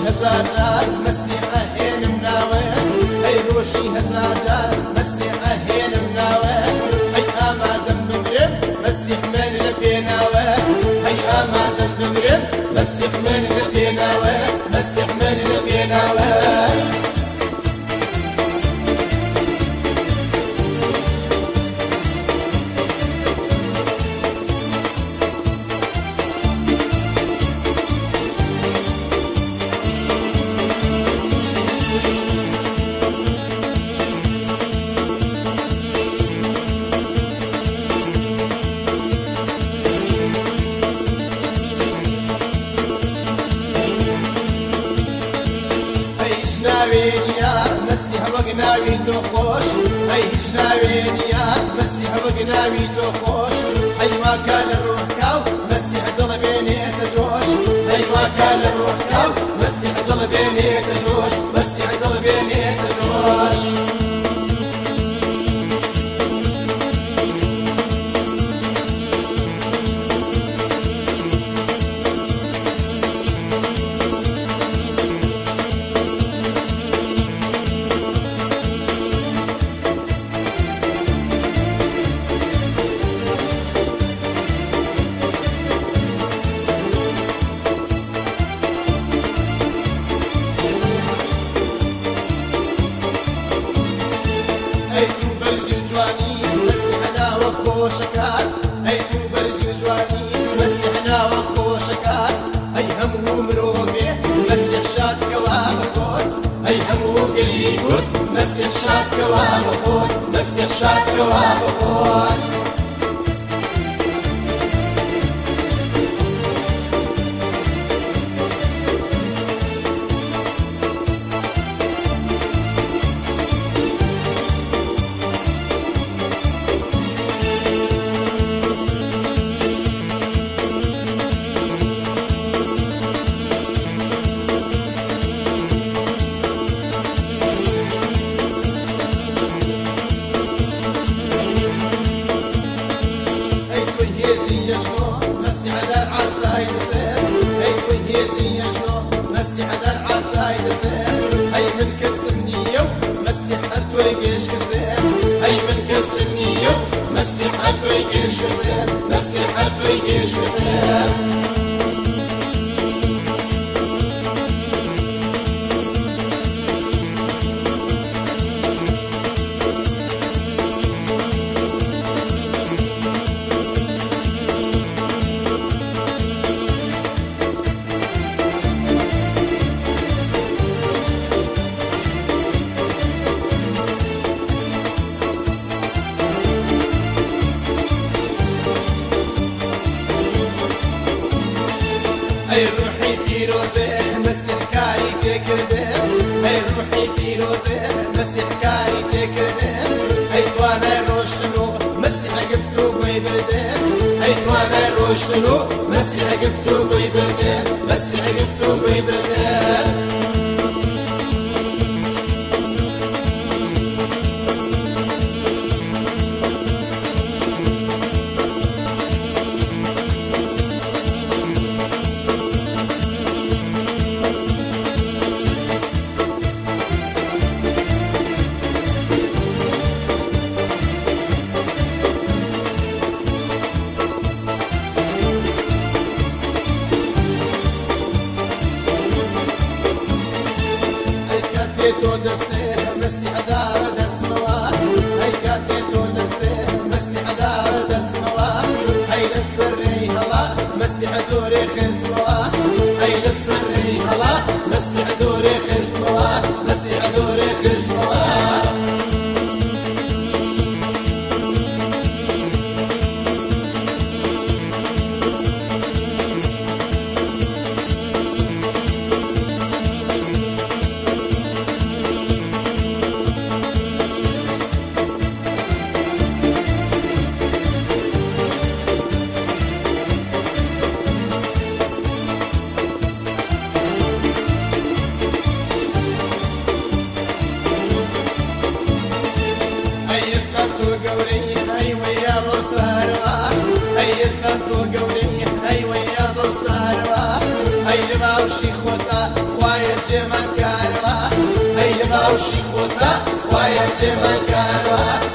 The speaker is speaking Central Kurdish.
هزار جار مسيحة هين مناوين هي روشي هزار جار مسيحة هين مناوين هي آمادم بمرم مسيح من لبيناوين هي آمادم بمرم مسيح من لبيناوين مسيح من لبيناوين وقناوي تخوش أي جناوين يا مسيح وقناوي تخوش أي ما كان الروح كاو مسيح ضل بيني تجوش أي ما كان الروح كاو مسيح ضل بيني تجوش مسيح ضل بيني تجوش وخوشكات أي تو برزي جواني مسيحنا وخوشكات أي همو مروبي مسيح شاد كواب خود أي همو قليل مسيح شاد كواب خود مسيح شاد كواب خود أي روحي بيروزه مسيح كاري تكرده أي روحي بيروزه مسيح كاري تكرده أي توانا روشنو مسيح قفتو قوي برده أي توانا روشنو مسيح قفتو قوي برده مسيح قفتو قوي برده من كاروا